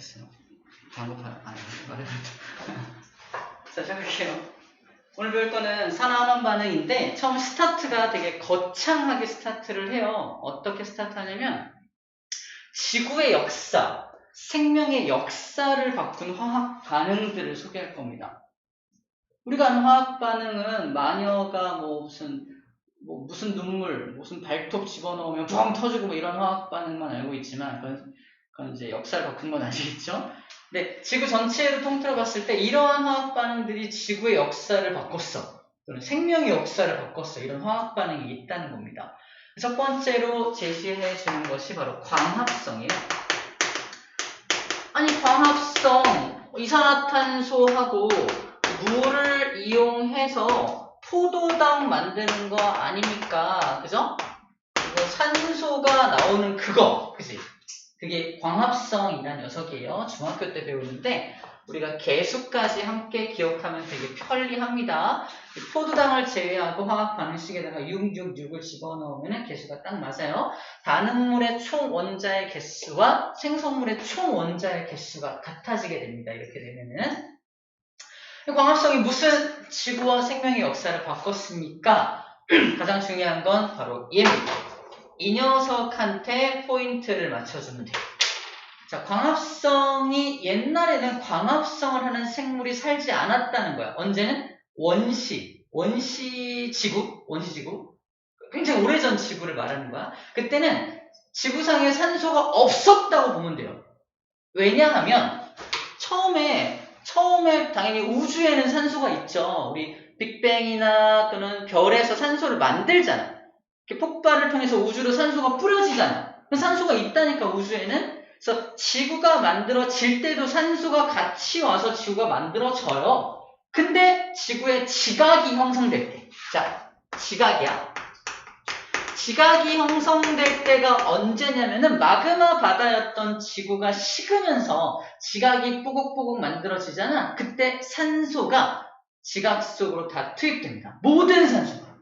못했어요. 광고 말해도. 자, 시작할게요. 오늘 배울 거는 산화환원 반응인데 처음 스타트가 되게 거창하게 스타트를 해요. 어떻게 스타트하냐면 지구의 역사, 생명의 역사를 바꾼 화학 반응들을 소개할 겁니다. 우리가 아는 화학 반응은 마녀가 무슨 눈물, 무슨 발톱 집어넣으면 뻥 터지고 뭐 이런 화학 반응만 알고 있지만 그건 이제 역사를 바꾼 건 아니겠죠? 근데 지구 전체를 통틀어 봤을 때 이러한 화학 반응들이 지구의 역사를 바꿨어. 또는 생명의 역사를 바꿨어. 이런 화학 반응이 있다는 겁니다. 첫 번째로 제시해 주는 것이 바로 광합성이에요. 아니, 광합성, 이산화탄소하고 물을 이용해서 포도당 만드는 거 아닙니까? 그죠? 이거 산소가 나오는 그거, 그지? 그게 광합성이라는 녀석이에요. 중학교 때 배우는데 우리가 개수까지 함께 기억하면 되게 편리합니다. 포도당을 제외하고 화학 반응식에다가 666을 집어넣으면 개수가 딱 맞아요. 단음물의 총 원자의 개수와 생성물의 총 원자의 개수가 같아지게 됩니다. 이렇게 되면은 광합성이 무슨 지구와 생명의 역사를 바꿨습니까? 가장 중요한 건 바로 얘입니다. 이 녀석한테 포인트를 맞춰주면 돼요. 자, 광합성이 옛날에는 광합성을 하는 생물이 살지 않았다는 거야. 언제는? 원시지구. 굉장히 오래전 지구를 말하는 거야. 그때는 지구상에 산소가 없었다고 보면 돼요. 왜냐하면 처음에 당연히 우주에는 산소가 있죠. 우리 빅뱅이나 또는 별에서 산소를 만들잖아. 폭발을 통해서 우주로 산소가 뿌려지잖아. 산소가 있다니까 우주에는. 그래서 지구가 만들어질 때도 산소가 같이 와서 지구가 만들어져요. 근데 지구에 지각이 형성될 때, 자, 지각이야. 지각이 형성될 때가 언제냐면은 마그마 바다였던 지구가 식으면서 지각이 뽀곡뽀곡 만들어지잖아. 그때 산소가 지각 속으로 다 투입됩니다. 모든 산소가.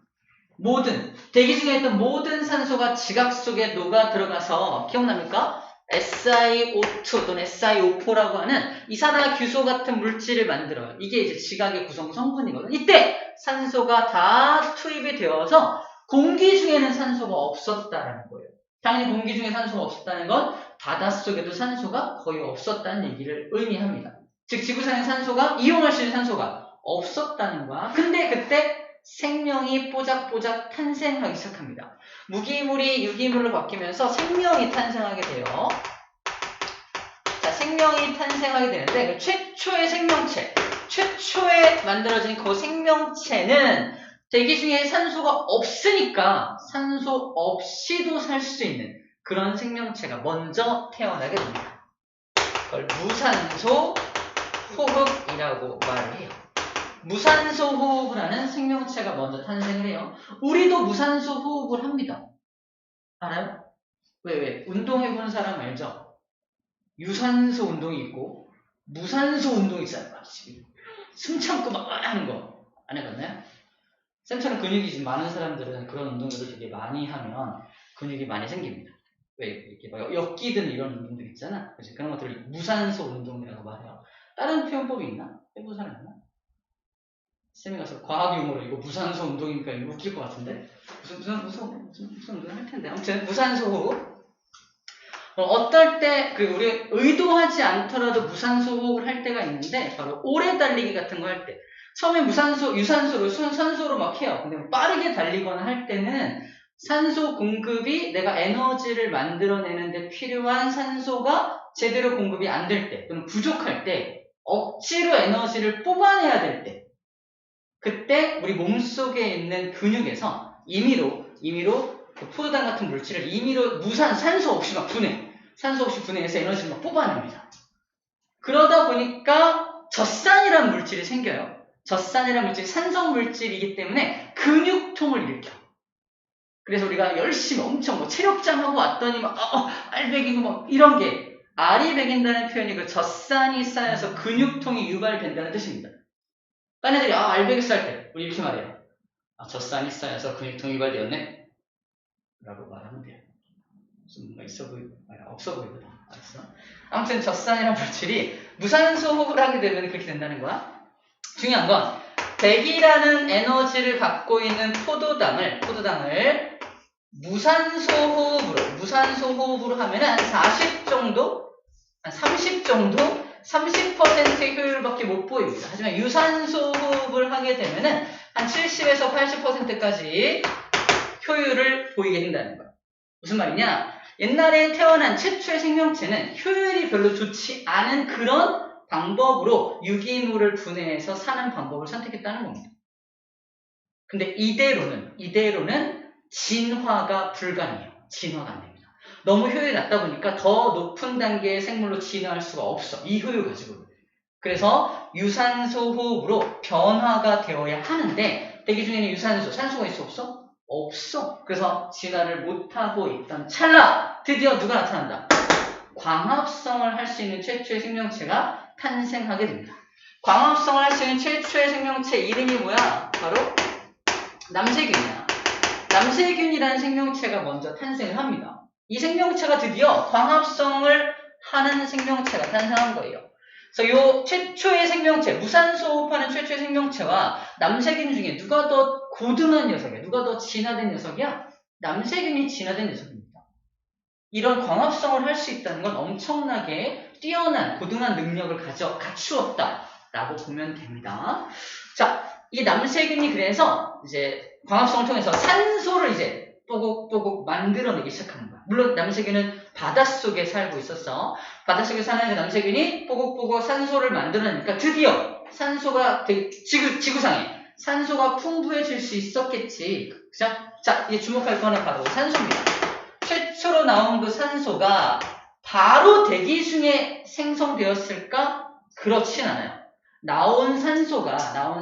대기 중에 있던 모든 산소가 지각 속에 녹아 들어가서 기억납니까? SiO2 또는 SiO4라고 하는 이산화규소 같은 물질을 만들어요. 이게 이제 지각의 구성 성분이거든요. 이때 산소가 다 투입이 되어서 공기 중에는 산소가 없었다는 거예요. 당연히 공기 중에 산소가 없었다는 건 바닷속에도 산소가 거의 없었다는 얘기를 의미합니다. 즉 지구상에 산소가 이용할 수 있는 산소가 없었다는 거야. 근데 그때 생명이 뽀짝뽀짝 탄생하기 시작합니다. 무기물이 유기물로 바뀌면서 생명이 탄생하게 돼요. 자, 생명이 탄생하게 되는데 최초의 생명체, 최초에 만들어진 그 생명체는 대기 중에 산소가 없으니까 산소 없이도 살 수 있는 그런 생명체가 먼저 태어나게 됩니다. 그걸 무산소 호흡이라고 말을 해요. 무산소 호흡을 하는 생명체가 먼저 탄생을 해요. 우리도 무산소 호흡을 합니다. 알아요? 왜? 운동해보는 사람 알죠? 유산소 운동이 있고 무산소 운동이 있잖아요. 숨 참고 막 하는 거 안 해봤나요? 쌤처럼 근육이 좀 많은 사람들은 그런 운동들을 되게 많이 하면 근육이 많이 생깁니다. 왜? 이렇게 막 엮기든 이런 운동들 있잖아. 그치? 그런 것들을 무산소 운동이라고 말해요. 다른 표현법이 있나? 해본 사람 있나? 쌤이 가서 과학 용어로 이거 무산소 운동이니까 이거 웃길 것 같은데? 무슨 운동을 할 텐데. 아무튼 무산소 호흡. 어떨 때 우리 의도하지 않더라도 무산소 호흡을 할 때가 있는데 바로 오래 달리기 같은 거 할 때. 처음에 유산소로 산소로 막 해요. 근데 빠르게 달리거나 할 때는 산소 공급이 내가 에너지를 만들어내는데 필요한 산소가 제대로 공급이 안 될 때 또는 부족할 때 억지로 에너지를 뽑아내야 될 때 그때 우리 몸속에 있는 근육에서 임의로 그 포도당 같은 물질을 임의로 산소 없이 막 분해해서 에너지를 막 뽑아냅니다. 그러다 보니까 젖산이라는 물질이 생겨요. 젖산이라는 물질이 산성 물질이기 때문에 근육통을 일으켜. 그래서 우리가 열심히 엄청 체력장하고 왔더니 알배기고 이런 게 알이 배긴다는 표현이 그 젖산이 쌓여서 근육통이 유발된다는 뜻입니다. 딴 애들이 알배기 쌀 때 우리 이렇게 말해요. 젖산이 쌓여서 근육통이 유발되었네? 라고 말하면 돼요. 좀 있어 보이고 없어 보이거든. 알았어. 아무튼 젖산이란 물질이 무산소 호흡을 하게 되면 그렇게 된다는 거야. 중요한 건 백이라는 에너지를 갖고 있는 포도당을 무산소 호흡으로 하면은 한 40 정도, 한 30 정도, 30%의 효율밖에 못 보입니다. 하지만 유산소 호흡을 하게 되면은 한 70에서 80%까지 효율을 보이게 된다는 거야. 무슨 말이냐? 옛날에 태어난 최초의 생명체는 효율이 별로 좋지 않은 그런 방법으로 유기물을 분해해서 사는 방법을 선택했다는 겁니다. 근데 이대로는 진화가 불가능해요. 진화가 안 됩니다. 너무 효율이 낮다 보니까 더 높은 단계의 생물로 진화할 수가 없어. 이 효율 가지고는. 그래서 유산소 호흡으로 변화가 되어야 하는데 대기 중에는 산소가 있어 없어? 없어. 그래서 진화를 못하고 있던 찰나 드디어 누가 나타난다. 광합성을 할 수 있는 최초의 생명체가 탄생하게 됩니다. 광합성을 할 수 있는 최초의 생명체 이름이 뭐야? 바로 남세균이야. 남세균이라는 생명체가 먼저 탄생을 합니다. 이 생명체가 드디어 광합성을 하는 생명체가 탄생한 거예요. 그래서 이 최초의 생명체, 무산소 호흡하는 최초의 생명체와 남세균 중에 누가 더 고등한 녀석이야? 누가 더 진화된 녀석이야? 남세균이 진화된 녀석입니다. 이런 광합성을 할 수 있다는 건 엄청나게 뛰어난 고등한 능력을 갖추었다라고 보면 됩니다. 자, 이 남세균이 그래서 이제 광합성을 통해서 산소를 이제 뽀곡뽀곡 만들어내기 시작하는 거야. 물론 남세균은 바닷속에 살고 있었어. 바닷속에 사는 그 남세균이 뽀곡뽀곡 산소를 만들어내니까 드디어 산소가 지구상에 산소가 풍부해질 수 있었겠지. 자, 이제 주목할 거는 바로 산소입니다. 최초로 나온 그 산소가 바로 대기 중에 생성되었을까? 그렇진 않아요. 나온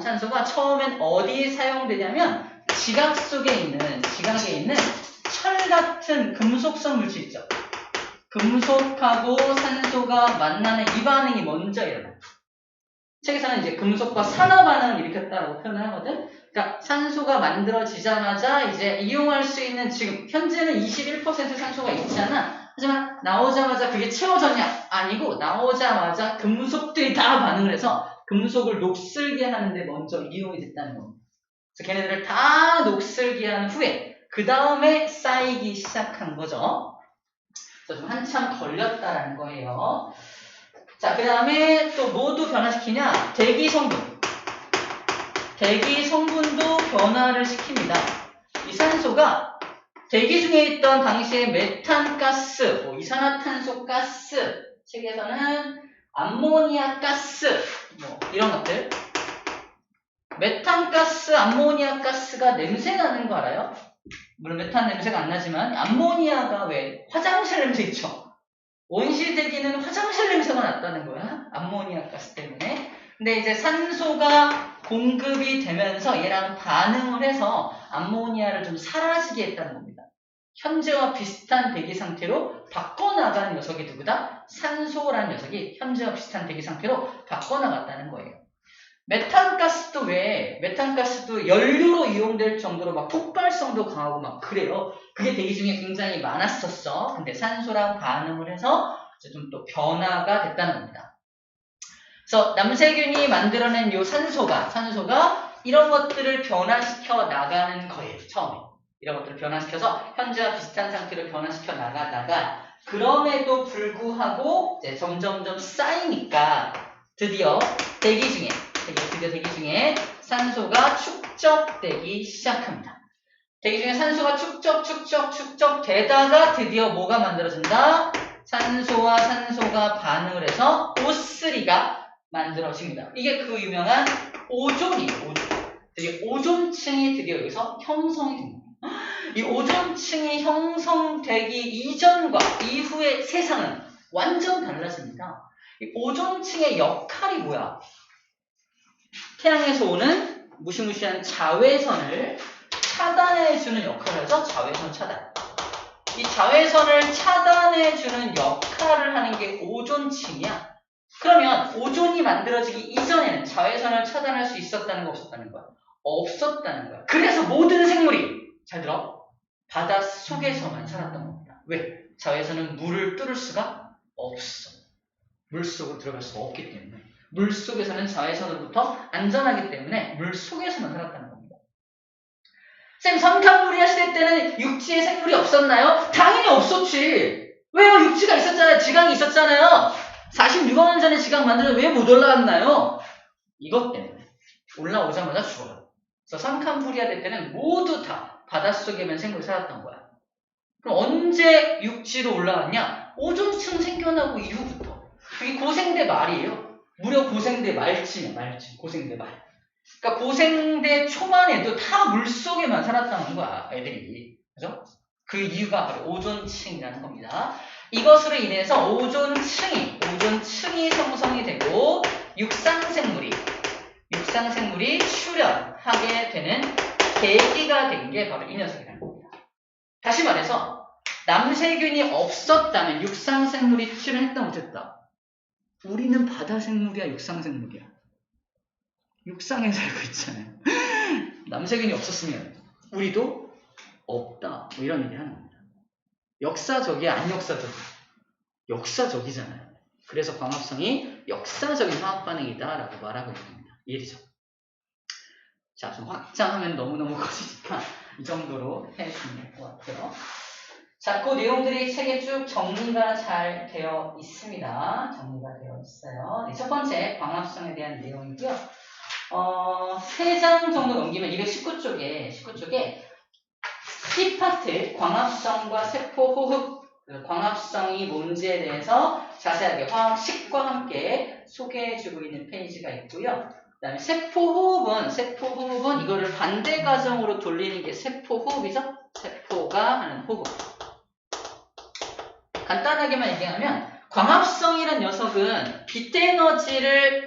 산소가 처음엔 어디에 사용되냐면 지각에 있는 철 같은 금속성 물질 있죠. 금속하고 산소가 만나는 이 반응이 먼저 일어나요. 책에서는 이제 금속과 산화 반응을 일으켰다라고 표현을 하거든. 그러니까 산소가 만들어지자마자 이제 이용할 수 있는 지금 현재는 21% 산소가 있잖아. 하지만 나오자마자 그게 채워졌냐? 아니고 나오자마자 금속들이 다 반응을 해서 금속을 녹슬게 하는데 먼저 이용이 됐다는 겁니다. 그래서 걔네들을 다 녹슬게 한 후에 그 다음에 쌓이기 시작한 거죠. 그래서 좀 한참 걸렸다라는 거예요. 자, 그 다음에 또 뭐도 변화시키냐? 대기 성분도 변화를 시킵니다. 이 산소가 대기 중에 있던 당시에 메탄가스, 이산화탄소 가스, 책에서는 암모니아 가스, 이런 것들. 메탄가스, 암모니아 가스가 냄새 나는 거 알아요? 물론 메탄 냄새가 안 나지만 암모니아가 왜 화장실 냄새 있죠? 원시 대기는 화장실 냄새가 났다는 거야. 암모니아 가스 때문에. 근데 이제 산소가 공급이 되면서 얘랑 반응을 해서 암모니아를 좀 사라지게 했다는 겁니다. 현재와 비슷한 대기 상태로 바꿔나가는 녀석이 누구다? 산소라는 녀석이 현재와 비슷한 대기 상태로 바꿔나갔다는 거예요. 메탄가스도 연료로 이용될 정도로 막 폭발성도 강하고 막 그래요. 그게 대기 중에 굉장히 많았었어. 근데 산소랑 반응을 해서 이제 좀 또 변화가 됐다는 겁니다. 그래서 남세균이 만들어낸 요 산소가 이런 것들을 변화시켜 나가는 거예요. 처음에. 이런 것들을 변화시켜서 현재와 비슷한 상태로 변화시켜 나가다가 그럼에도 불구하고 이제 점점점 쌓이니까 드디어 대기 중에 산소가 축적되기 시작합니다. 대기 중에 산소가 축적되다가 드디어 뭐가 만들어진다? 산소와 산소가 반응을 해서 O3가 만들어집니다. 이게 그 유명한 오존이에요. 오존층이 드디어 여기서 형성이 됩니다. 이 오존층이 형성되기 이전과 이후의 세상은 완전 달라집니다. 이 오존층의 역할이 뭐야? 태양에서 오는 무시무시한 자외선을 차단해주는 역할을 해서 자외선 차단. 이 자외선을 차단해주는 역할을 하는 게 오존층이야. 그러면 오존이 만들어지기 이전에는 자외선을 차단할 수 있었다는 거 없었다는 거야? 없었다는 거야. 그래서 모든 생물이 잘 들어. 바닷속에서만 살았던 겁니다. 왜? 자외선은 물을 뚫을 수가 없어. 물속으로 들어갈 수가 없기 때문에. 물속에서는 자외선으로부터 안전하기 때문에 물속에서만 살았다는 겁니다. 쌤, 삼칸부리아 시대 때는 육지에 생물이 없었나요? 당연히 없었지. 왜요? 육지가 있었잖아요. 지강이 있었잖아요. 46억 년 전에 지강 만들어서 왜 못 올라왔나요? 이것 때문에. 올라오자마자 죽어요. 그래서 삼칸부리아 대 때는 모두 다 바닷속에만 생물이 살았던 거야. 그럼 언제 육지로 올라왔냐? 오존층 생겨나고 이후부터. 그게 고생대 말이에요. 무려 고생대 말쯤이야, 말쯤. 고생대 말. 그러니까 고생대 초반에도 다 물속에만 살았다는 거야, 애들이. 그죠? 그 이유가 바로 오존층이라는 겁니다. 이것으로 인해서 오존층이 형성이 되고 육상생물이 출현하게 되는 계기가 된 게 바로 이 녀석이라는 겁니다. 다시 말해서 남세균이 없었다면 육상생물이 출현했다 못했다. 우리는 바다생물이야, 육상생물이야. 육상에 살고 있잖아요. 남세균이 없었으면 우리도 없다. 뭐 이런 얘기 하는 겁니다. 역사적이야, 안 역사적이야? 역사적이잖아요. 그래서 광합성이 역사적인 화학 반응이다라고 말하고 있는 겁니다. 이해되죠? 자, 좀 확장하면 너무너무 커지니까 이 정도로 해주시면 될 것 같아요. 자, 그 내용들이 책에 쭉 정리가 잘 되어 있습니다. 정리가 되어 있어요. 네, 첫 번째 광합성에 대한 내용이고요. 3장 정도 넘기면 219쪽에 C파트 광합성과 세포호흡, 광합성이 뭔지에 대해서 자세하게 화학식과 함께 소개해주고 있는 페이지가 있고요. 그 다음에 세포호흡은 이거를 반대 과정으로 돌리는 게 세포호흡이죠. 세포가 하는 호흡. 간단하게만 얘기하면 광합성이라는 녀석은 빛 에너지를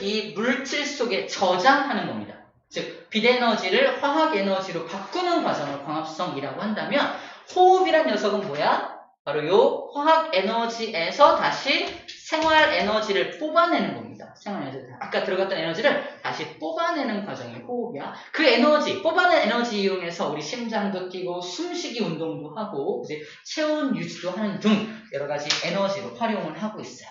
이 물질 속에 저장하는 겁니다. 즉, 빛 에너지를 화학 에너지로 바꾸는 과정을 광합성이라고 한다면 호흡이란 녀석은 뭐야? 바로 요 화학 에너지에서 다시 생활 에너지를 뽑아내는 겁니다. 생활 에너지. 아까 들어갔던 에너지를 다시 뽑아내는 과정이 호흡이야. 그 에너지, 뽑아낸 에너지 이용해서 우리 심장도 뛰고 숨쉬기 운동도 하고 이제 체온 유지도 하는 등 여러 가지 에너지로 활용을 하고 있어요.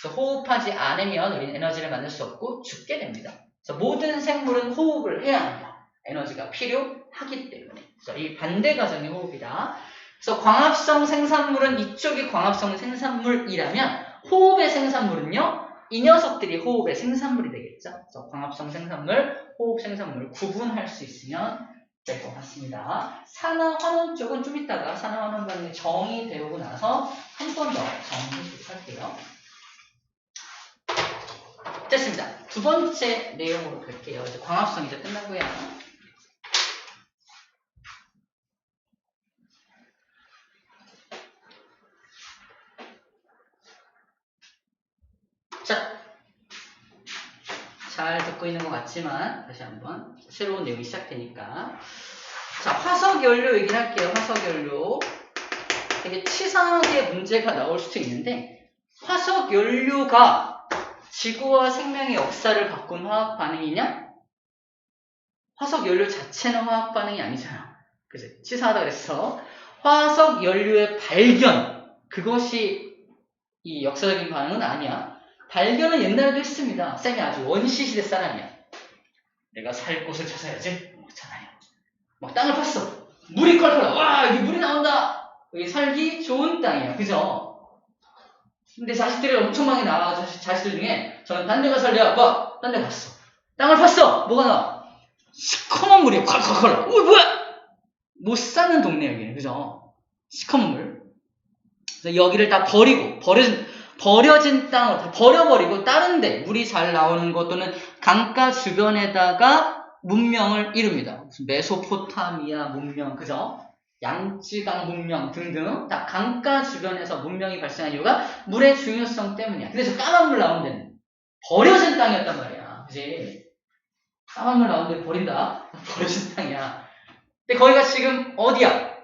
그래서 호흡하지 않으면 우리는 에너지를 만들 수 없고 죽게 됩니다. 그래서 모든 생물은 호흡을 해야 합니다. 에너지가 필요하기 때문에. 그래서 이 반대 과정이 호흡이다. 그래서 광합성 생산물은 이쪽이 광합성 생산물이라면 호흡의 생산물은요, 이 녀석들이 호흡의 생산물이 되겠죠. 그래서 광합성 생산물, 호흡 생산물 구분할 수 있으면 될 것 같습니다. 산화환원 쪽은 좀 이따가 산화환원 반응이 정의되고 나서 한 번 더 정리해보도록 할게요. 됐습니다. 두 번째 내용으로 갈게요. 이제 광합성 이제 끝나고요. 자, 잘 듣고 있는 것 같지만 다시 한번 새로운 내용이 시작되니까. 자, 화석연료 얘기를 할게요. 화석연료. 되게 치사하게 문제가 나올 수도 있는데 화석연료가 지구와 생명의 역사를 바꾼 화학 반응이냐? 화석연료 자체는 화학 반응이 아니잖아. 그래서 치사하다 그랬어. 화석연료의 발견, 그것이 이 역사적인 반응은 아니야. 발견은 옛날에도 했습니다. 쌤이 아주 원시시대 사람이야. 내가 살 곳을 찾아야지. 그렇잖아요. 막 땅을 팠어. 물이 컬컬. 와, 여기 물이 나온다. 여기 살기 좋은 땅이야. 그죠? 근데 자식들이 엄청 많이 나와. 자식들 중에 저는 딴 데 가서 살려. 아빠, 딴 데 갔어. 땅을 팠어. 뭐가 나와? 시커먼 물이 컬컬컬. 뭐야? 못 사는 동네 여기는. 그죠? 시커먼 물. 그래서 여기를 다 버리고 버려진 땅을 다 버려버리고 다른 데 물이 잘 나오는 곳 또는 강가 주변에다가 문명을 이룹니다. 무슨 메소포타미아 문명, 그죠? 양쯔강 문명 등등 다 강가 주변에서 문명이 발생한 이유가 물의 중요성 때문이야. 그래서 까만 물 나오는 데는 버려진 땅이었단 말이야. 그지? 까만 물 나오는 데 버린다? 버려진 땅이야. 근데 거기가 지금 어디야?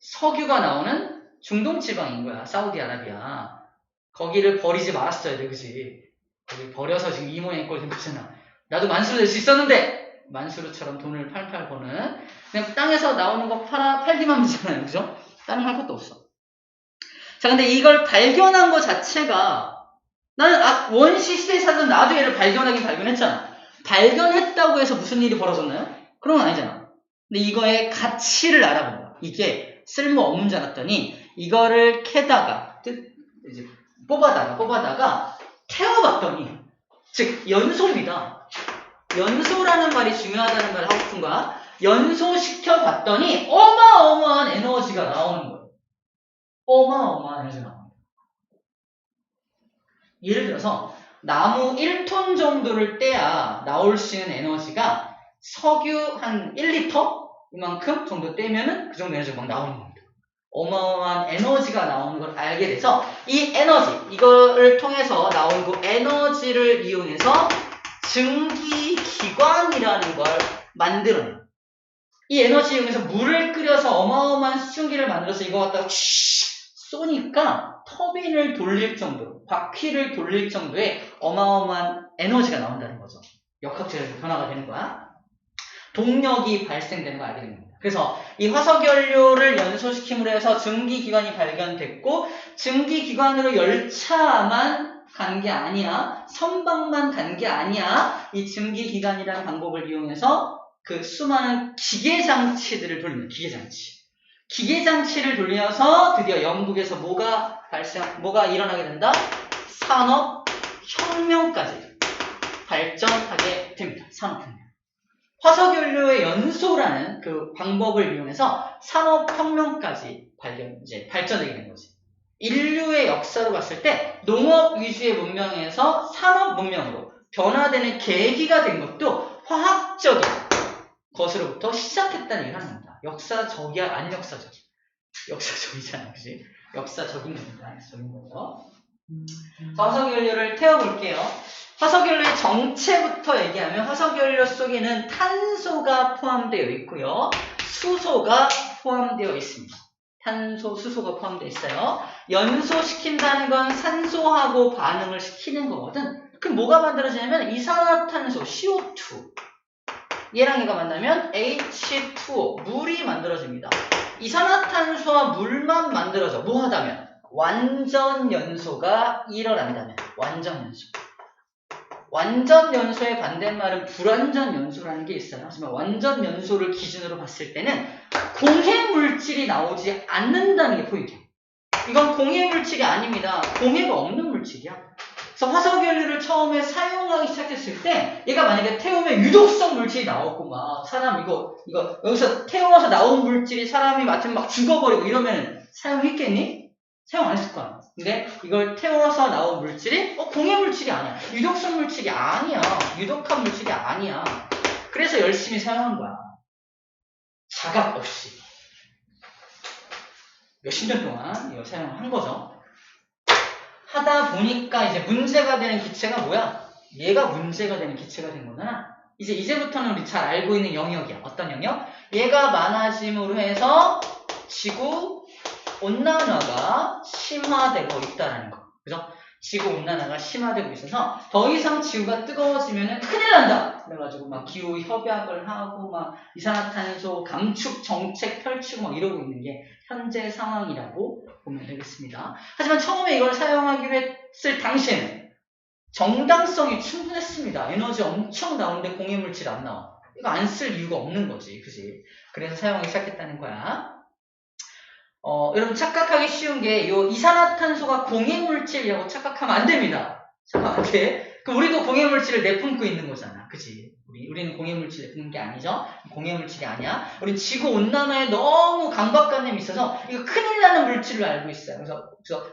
석유가 나오는 중동 지방인 거야. 사우디아라비아. 거기를 버리지 말았어야 돼, 그지? 거기 버려서 지금 이 모양이 꼴 된 거잖아. 나도 만수로 될 수 있었는데! 만수르처럼 돈을 팔팔 버는 그냥 땅에서 나오는 거 팔기만 하면 되잖아요, 그죠? 다른 거 할 것도 없어. 자, 근데 이걸 발견한 것 자체가 나는 원시 시대에서는 나도 얘를 발견하긴 발견했잖아. 발견했다고 해서 무슨 일이 벌어졌나요? 그런 건 아니잖아. 근데 이거의 가치를 알아본 거야. 이게 쓸모없는 줄 알았더니 이거를 캐다가 이제 뽑아다가 태워봤더니 즉 연소입니다. 연소라는 말이 중요하다는 말을 하고 싶은 거야. 연소시켜봤더니 어마어마한 에너지가 나오는 거예요. 어마어마한 에너지가 나오는 거예요. 예를 들어서 나무 1톤 정도를 떼야 나올 수 있는 에너지가 석유 한 1리터? 이만큼 정도 떼면은 그 정도 에너지가 막 나오는 겁니다. 어마어마한 에너지가 나오는 걸 알게 돼서 이 에너지, 이거를 통해서 나온 그 에너지를 이용해서 증기기관이라는 걸 만들어요. 이 에너지 이용해서 물을 끓여서 어마어마한 수증기를 만들어서 이거 갖다가 쏘니까 터빈을 돌릴 정도로, 바퀴를 돌릴 정도의 어마어마한 에너지가 나온다는 거죠. 역학적인 변화가 되는 거야. 동력이 발생되는 걸 알게 됩니다. 그래서 이 화석연료를 연소시킴으로 해서 증기기관이 발견됐고, 증기기관으로 열차만 간 게 아니야, 선박만 간 게 아니야, 이 증기기관이라는 방법을 이용해서 그 수많은 기계장치들을 돌리는 기계장치를 돌려서 드디어 영국에서 뭐가 일어나게 된다? 산업혁명까지 발전하게 됩니다. 산업혁명. 화석연료의 연소라는 그 방법을 이용해서 산업혁명까지 발전되게 된 거지. 인류의 역사로 봤을 때 농업 위주의 문명에서 산업 문명으로 변화되는 계기가 된 것도 화학적인 것으로부터 시작했다는 얘기를 하는 겁니다. 역사적이야, 안 역사적? 역사적이잖아, 그지? 역사적인 겁니다. 역사적인 거죠. 자, 화석연료를 태워볼게요. 화석연료의 정체부터 얘기하면 화석연료 속에는 탄소가 포함되어 있고요. 수소가 포함되어 있습니다. 탄소, 수소가 포함되어 있어요. 연소시킨다는 건 산소하고 반응을 시키는 거거든. 그럼 뭐가 만들어지냐면 이산화탄소, CO2. 얘랑 얘가 만나면 H2O, 물이 만들어집니다. 이산화탄소와 물만 만들어져. 뭐 하다면? 완전 연소가 일어난다면. 완전 연소. 완전 연소의 반대말은 불완전 연소라는 게 있어요. 하지만 완전 연소를 기준으로 봤을 때는 공해 물질이 나오지 않는다는 게 포인트예요. 이건 공해 물질이 아닙니다. 공해가 없는 물질이야. 그래서 화석연료를 처음에 사용하기 시작했을 때 얘가 만약에 태우면 유독성 물질이 나왔고 막 사람 이거 여기서 태워서 나온 물질이 사람이 맡으면 막 죽어버리고 이러면 사용했겠니? 사용 안 했을 거야. 근데 이걸 태워서 나온 물질이 공해 물질이 아니야. 유독성 물질이 아니야. 유독한 물질이 아니야. 그래서 열심히 사용한 거야. 자각 없이. 몇십 년 동안 이걸 사용한 거죠. 하다 보니까 이제 문제가 되는 기체가 뭐야? 얘가 문제가 되는 기체가 된 거잖아. 이제부터는 우리 잘 알고 있는 영역이야. 어떤 영역? 얘가 많아짐으로 해서 지구 온난화가 심화되고 있다는 거. 그죠? 지구 온난화가 심화되고 있어서 더 이상 지구가 뜨거워지면 큰일 난다. 그래가지고 막 기후 협약을 하고 막 이산화탄소 감축 정책 펼치고 막 이러고 있는 게 현재 상황이라고 보면 되겠습니다. 하지만 처음에 이걸 사용하기로 했을 당시에는 정당성이 충분했습니다. 에너지 엄청 나오는데 공해물질 안 나와. 이거 안 쓸 이유가 없는 거지. 그지? 그래서 사용하기 시작했다는 거야. 여러분 착각하기 쉬운 게 요 이산화탄소가 공해물질이라고 착각하면 안 됩니다. 착각 안 돼. 그럼 우리도 공해물질을 내뿜고 있는 거잖아. 그치? 우리는 공해물질 내뿜는 게 아니죠. 공해물질이 아니야. 우리 지구 온난화에 너무 강박관념이 있어서 이거 큰일 나는 물질로 알고 있어요.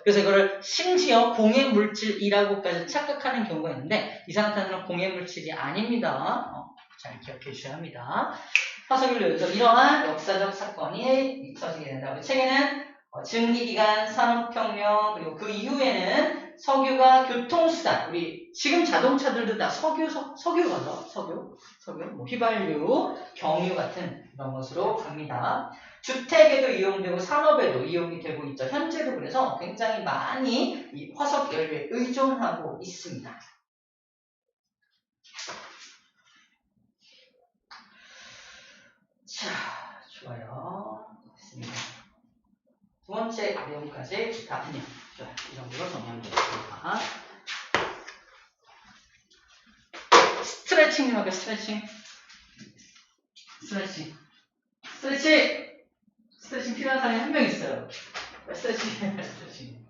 그래서 이거를 심지어 공해물질이라고까지 착각하는 경우가 있는데 이산화탄소는 공해물질이 아닙니다. 잘 기억해 주셔야 합니다. 화석연료에서 이러한 역사적 사건이 터지게 된다. 우리 책에는 증기기관, 산업혁명, 그리고 그 이후에는 석유가 교통수단, 우리 지금 자동차들도 다 석유가죠. 석유, 뭐 휘발유, 경유 같은 이런 것으로 갑니다. 주택에도 이용되고 산업에도 이용이 되고 있죠. 현재도 그래서 굉장히 많이 이 화석연료에 의존하고 있습니다. 자, 좋아요. 됐습니다. 두 번째 내용까지 다 했네요. 좋아요. 이 정도로 정리하면 되겠습니다. 스트레칭 좀 할게요. 스트레칭. 스트레칭 필요한 사람이 한 명 있어요. 스트레칭.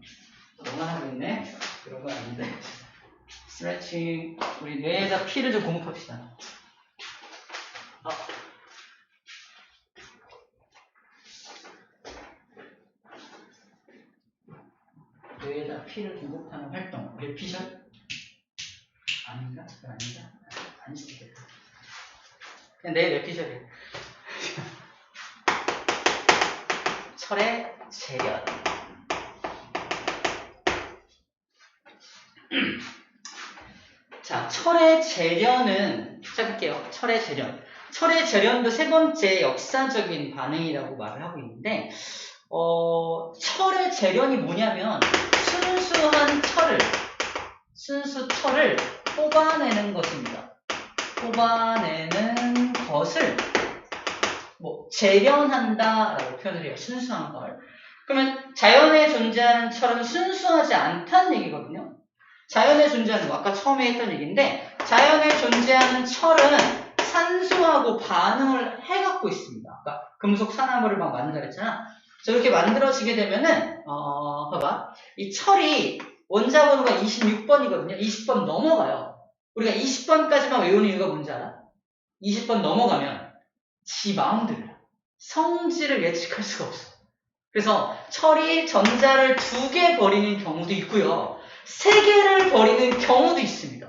너만 하고 있네. 그런 건 아닌데. 스트레칭. 우리 뇌에다 피를 좀 공급합시다. 뇌에다 피를 공급하는 활동. 뇌피셜? 아닌가? 그건 아닌가? 아닐 수도 있겠다. 그냥 내 뇌피셜이에요. 철의 재련. 자, 철의 재련은 시작할게요. 철의 재련. 철의 재련도 세 번째 역사적인 반응이라고 말을 하고 있는데, 철의 재련이 뭐냐면 순수 철을 뽑아내는 것입니다. 뽑아내는 것을 재련한다라고 표현을 해요. 순수한 걸. 그러면 자연에 존재하는 철은 순수하지 않다는 얘기거든요. 자연에 존재하는 거 아까 처음에 했던 얘기인데 자연에 존재하는 철은 산소하고 반응을 해갖고 있습니다. 그러니까 금속 산화물을 막 만든다 그랬잖아. 저렇게 만들어지게 되면은 봐봐. 이 철이 원자 번호가 26번이거든요. 20번 넘어가요. 우리가 20번까지만 외우는 이유가 뭔지 알아? 20번 넘어가면 지 마음대로 성질을 예측할 수가 없어. 그래서 철이 전자를 2개 버리는 경우도 있고요. 3개를 버리는 경우도 있습니다.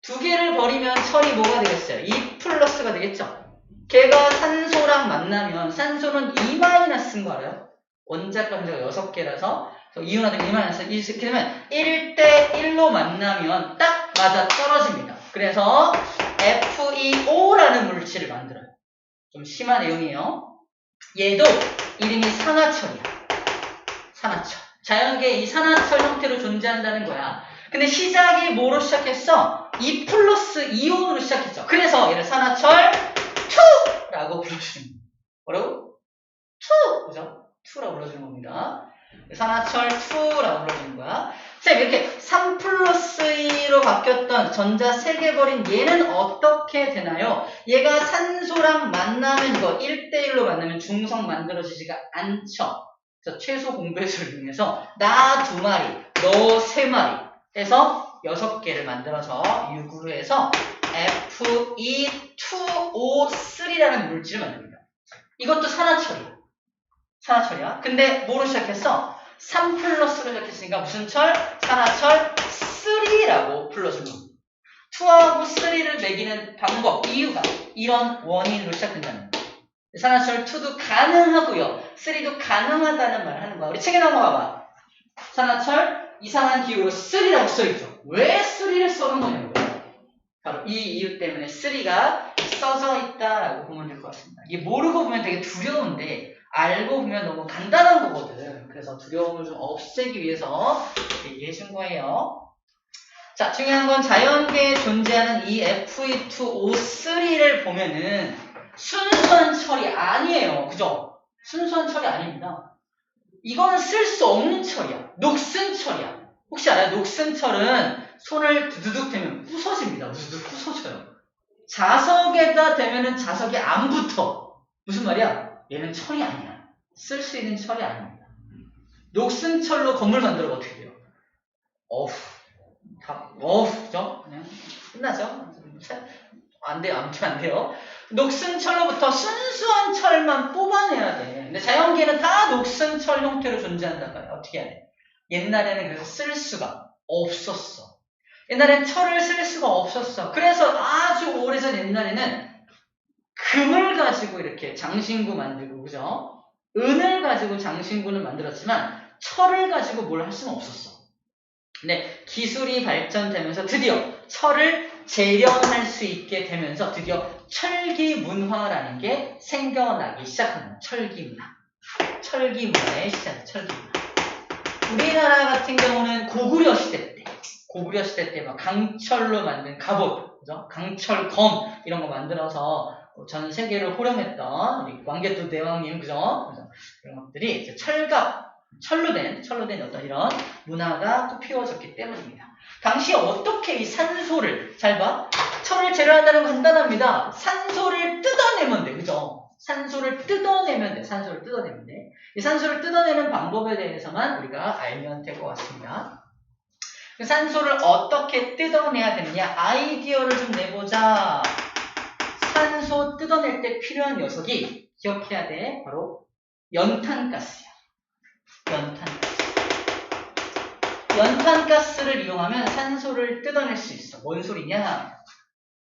2개를 버리면 철이 뭐가 되겠어요? 2 플러스가 되겠죠? 걔가 산소랑 만나면 산소는 2-인 거 알아요? 원자 감자가 6개라서 이온화된 2-. 이렇게 되면 1대1로 만나면 딱 맞아 떨어집니다. 그래서 FeO라는 물질을 만들어요. 좀 심한 내용이에요. 얘도 이름이 산화철이야. 산화철. 자연계에 이 산화철 형태로 존재한다는 거야. 근데 시작이 뭐로 시작했어? 2 플러스 이온으로 시작했죠. 그래서 얘를 산화철 2라고 불러주는 거예요. 뭐라고? 2! 그죠? 2라고 불러주는 겁니다. 산화철 2라고 불러주는 거야. 자, 이렇게 3 플러스 2로 바뀌었던 전자 3개 버린 얘는 어떻게 되나요? 얘가 산소랑 만나면 이거 1대1로 만나면 중성 만들어지지가 않죠. 그래서 최소 공배수를 이용해서 나 2마리, 너 3마리 해서 6개를 만들어서 유구로 해서 Fe2O3라는 물질을 만듭니다. 이것도 산화철이에요. 산화철이야. 근데 뭐로 시작했어? 3 플러스로 시작했으니까 무슨 철? 산화철 3라고 불러주는 겁니다. 2하고 3를 매기는 방법, 이유가 이런 원인으로 시작된다는 거예요. 산화철 2도 가능하고요. 3도 가능하다는 말을 하는 거야. 우리 책에 나온 거 봐봐. 산화철 이상한 기호로 3라고 써있죠. 왜 3를 써는 거냐고요. 바로 이 이유 때문에 3가 써져 있다라고 보면 될 것 같습니다. 이게 모르고 보면 되게 두려운데 알고 보면 너무 간단한 거거든. 그래서 두려움을 좀 없애기 위해서 이렇게 얘기해 준 거예요. 자, 중요한 건 자연계에 존재하는 이 Fe2O3를 보면은 순수한 철이 아니에요. 그죠? 순수한 철이 아닙니다. 이거는 쓸 수 없는 철이야. 녹슨 철이야. 혹시 알아요? 녹슨 철은 손을 두두둑 대면 부서집니다. 두두둑 부서져요. 자석에다 대면은 자석이 안 붙어. 무슨 말이야? 얘는 철이 아니야. 쓸 수 있는 철이 아닙니다. 녹슨 철로 건물 만들어 어떻게 돼요? 그죠? 그냥 끝나죠? 안 돼요. 아무튼 안 돼요. 녹슨 철로부터 순수한 철만 뽑아내야 돼. 근데 자연계는 다 녹슨 철 형태로 존재한단 말이야. 어떻게 해야 돼? 옛날에는 그래서 쓸 수가 없었어. 옛날엔 철을 쓸 수가 없었어. 그래서 아주 오래전 옛날에는 금을 가지고 이렇게 장신구 만들고, 그죠? 은을 가지고 장신구는 만들었지만 철을 가지고 뭘 할 수는 없었어. 근데 기술이 발전되면서 드디어 철을 재련할 수 있게 되면서 드디어 철기문화라는 게 생겨나기 시작합니다. 철기문화. 철기문화의 시작, 철기문화. 우리나라 같은 경우는 고구려 시대 때 막 강철로 만든 갑옷, 그죠? 강철검 이런 거 만들어서 전 세계를 호령했던 우리 왕개토 대왕님, 그죠? 이런 것들이 이제 철갑 철로 된 어떤 이런 문화가 피워졌기 때문입니다. 당시 어떻게 이 산소를, 잘 봐. 철을 재료한다는 건 간단합니다. 산소를 뜯어내면 돼. 그죠? 산소를 뜯어내면 돼. 산소를 뜯어내면 돼. 이 산소를 뜯어내는 방법에 대해서만 우리가 알면 될 것 같습니다. 그 산소를 어떻게 뜯어내야 되느냐? 아이디어를 좀 내보자. 산소 뜯어낼 때 필요한 녀석이 기억해야 돼. 바로 연탄가스야. 연탄가스를 이용하면 산소를 뜯어낼 수 있어. 뭔 소리냐?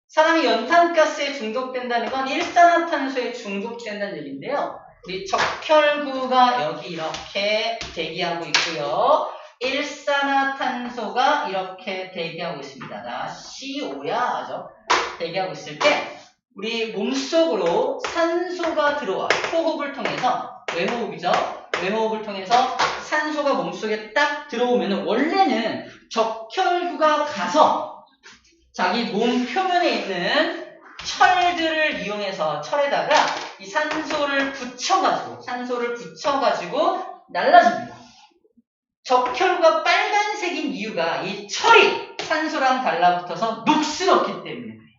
사람이 연탄가스에 중독된다는 건 일산화탄소에 중독된다는 얘기인데요. 우리 적혈구가 여기 이렇게 대기하고 있고요. 일산화탄소가 이렇게 대기하고 있습니다. 나 CO 야, 대기하고 있을 때 우리 몸속으로 산소가 들어와. 호흡을 통해서, 외호흡이죠. 외호흡을 통해서 산소가 몸속에 딱 들어오면 원래는 적혈구가 가서 자기 몸 표면에 있는 철들을 이용해서 철에다가 이 산소를 붙여가지고 날라줍니다. 적혈구가 빨간색인 이유가 이 철이 산소랑 달라붙어서 녹슬었기 때문에 그래요.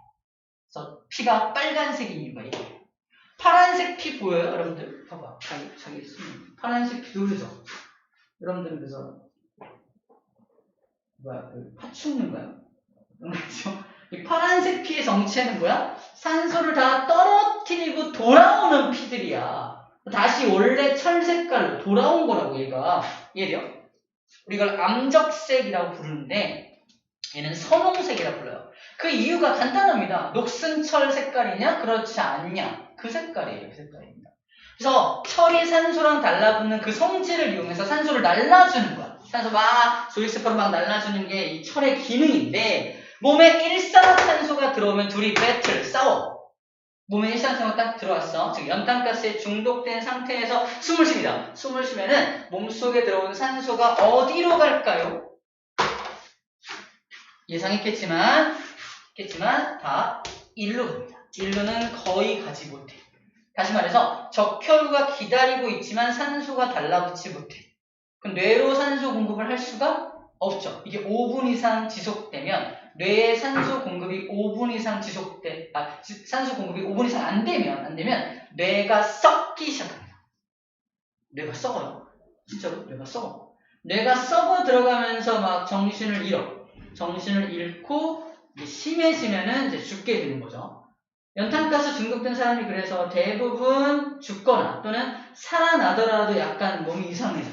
그래서 피가 빨간색인 이유가 이거예요. 파란색 피 보여요? 여러분들? 봐봐. 자기 파란색 피 누르죠? 여러분들은 그래서 파충는 거야? 그렇죠? 이 파란색 피의 정체는 뭐야? 산소를 다 떨어뜨리고 돌아오는 피들이야. 다시 원래 철 색깔로 돌아온 거라고 얘가. 이해돼요? 우리가 이걸 암적색이라고 부르는데 얘는 선홍색이라고 불러요. 그 이유가 간단합니다. 녹슨 철 색깔이냐? 그렇지 않냐? 그 색깔이에요. 그 색깔입니다. 그래서 철이 산소랑 달라붙는 그 성질을 이용해서 산소를 날라주는 거야. 산소 막 조직세포로 막 날라주는 게 이 철의 기능인데 몸에 일산화탄소가 들어오면 둘이 싸워. 몸에 일산화탄소가 딱 들어왔어. 즉 연탄가스에 중독된 상태에서 숨을 쉽니다. 숨을 쉬면은 몸속에 들어온 산소가 어디로 갈까요? 예상했겠지만 다 일로 갑니다. 일로는 거의 가지 못해. 다시 말해서 적혈구가 기다리고 있지만 산소가 달라붙지 못해. 그럼 뇌로 산소 공급을 할 수가 없죠. 이게 5분 이상 지속되면 뇌에 산소 공급이 5분 이상 산소 공급이 5분 이상 안 되면 뇌가 썩기 시작합니다. 뇌가 썩어요. 진짜로 뇌가 썩어. 뇌가 썩어 들어가면서 막 정신을 잃고 이제 심해지면은 이제 죽게 되는 거죠. 연탄가스 중독된 사람이 그래서 대부분 죽거나 또는 살아나더라도 약간 몸이 이상해져.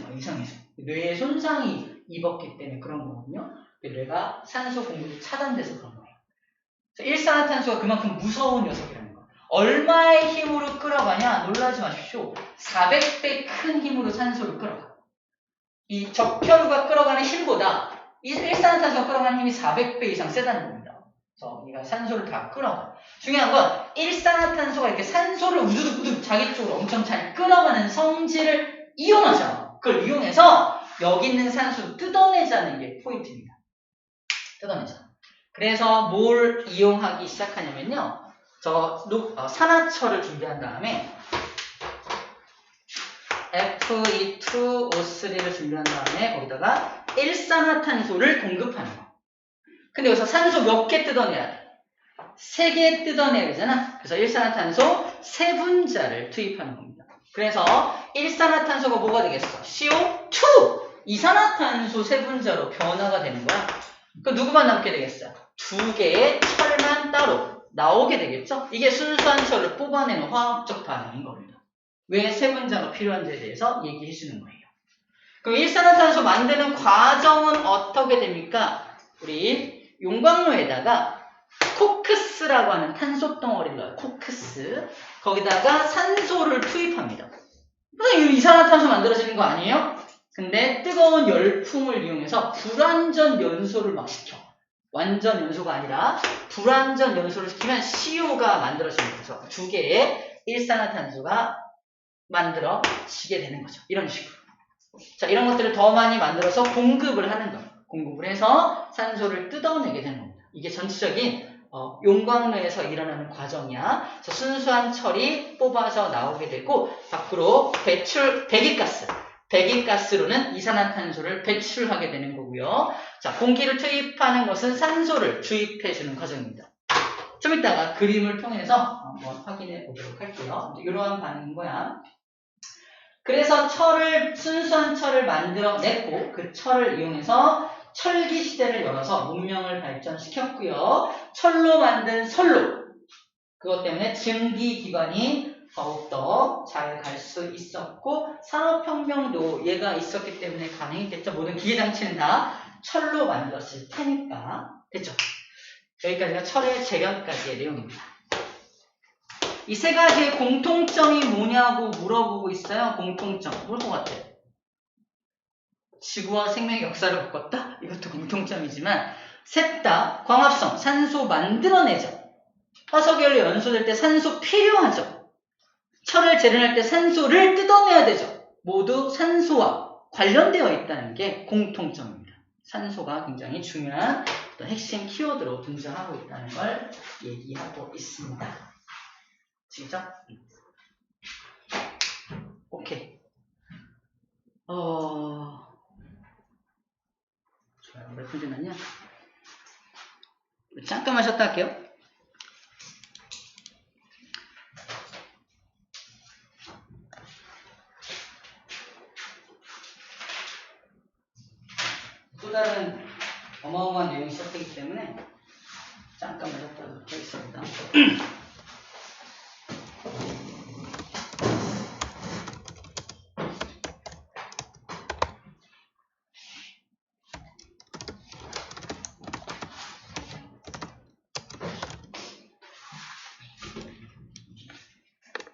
뇌에 손상이 입었기 때문에 그런 거거든요. 뇌가 산소 공급이 차단돼서 그런 거예요. 일산화탄소가 그만큼 무서운 녀석이라는 거. 얼마의 힘으로 끌어가냐? 놀라지 마십시오. 400배 큰 힘으로 산소를 끌어가. 이 적혈구가 끌어가는 힘보다 이 일산화탄소가 끌어가는 힘이 400배 이상 세다는 겁니다. 그래서 얘가 산소를 다 끌어가. 중요한 건 일산화탄소가 이렇게 산소를 우두둑 자기 쪽으로 엄청 잘 끌어가는 성질을 이용하죠. 그걸 이용해서 여기 있는 산소를 뜯어내자는 게 포인트입니다. 뜯어내자. 그래서 뭘 이용하기 시작하냐면요. 산화철을 준비한 다음에 Fe2O3를 준비한 다음에 거기다가 일산화탄소를 공급하는 거. 근데 여기서 산소 몇 개 뜯어내야 돼? 3개 뜯어내야 되잖아. 그래서 일산화탄소 3분자를 투입하는 겁니다. 그래서 일산화탄소가 뭐가 되겠어? CO2! 이산화탄소 3분자로 변화가 되는 거야. 그럼 누구만 남게 되겠어? 2개의 철만 따로 나오게 되겠죠? 이게 순수한 철을 뽑아내는 화학적 반응인 겁니다. 왜 3분자가 필요한지에 대해서 얘기해 주는 거예요. 그럼 일산화탄소 만드는 과정은 어떻게 됩니까? 우리 용광로에다가 코크스라고 하는 탄소 덩어리를 넣어요. 코크스. 거기다가 산소를 투입합니다. 그럼 이산화탄소 만들어지는 거 아니에요? 근데 뜨거운 열풍을 이용해서 불완전 연소를 막 시켜. 완전 연소가 아니라 불완전 연소를 시키면 CO가 만들어지는 거죠. 2개의 일산화탄소가 만들어지게 되는 거죠. 이런 식으로. 자, 이런 것들을 더 많이 만들어서 공급을 하는 거예요. 공급을 해서 산소를 뜯어내게 되는 겁니다. 이게 전체적인 용광로에서 일어나는 과정이야. 그래서 순수한 철이 뽑아서 나오게 되고 밖으로 배기가스 배기가스로는 이산화탄소를 배출하게 되는 거고요. 자, 공기를 투입하는 것은 산소를 주입해주는 과정입니다. 좀 이따가 그림을 통해서 한번 확인해 보도록 할게요. 이러한 반응인 거야. 그래서 순수한 철을 만들어냈고 그 철을 이용해서 철기 시대를 열어서 문명을 발전시켰고요. 철로 만든 선로, 그것 때문에 증기 기반이 더욱더 잘 갈 수 있었고 산업혁명도 얘가 있었기 때문에 가능했겠죠. 모든 기계장치는 다 철로 만들었을 테니까. 됐죠? 여기까지가 철의 재련까지의 내용입니다. 이 세 가지의 공통점이 뭐냐고 물어보고 있어요. 공통점. 뭘 것 같아요? 지구와 생명의 역사를 바꿨다? 이것도 공통점이지만 셋 다 광합성, 산소 만들어내죠. 화석연료 연소될 때 산소 필요하죠. 철을 재련할 때 산소를 뜯어내야 되죠. 모두 산소와 관련되어 있다는 게 공통점입니다. 산소가 굉장히 중요한 어떤 핵심 키워드로 등장하고 있다는 걸 얘기하고 있습니다. 아시겠죠? 오케이. 좋아요. 몇 분 지났냐? 잠깐만 쉬었다 할게요. 또 다른 어마어마한 내용이 시작되기 때문에 잠깐만 쉬었다 하겠습니다.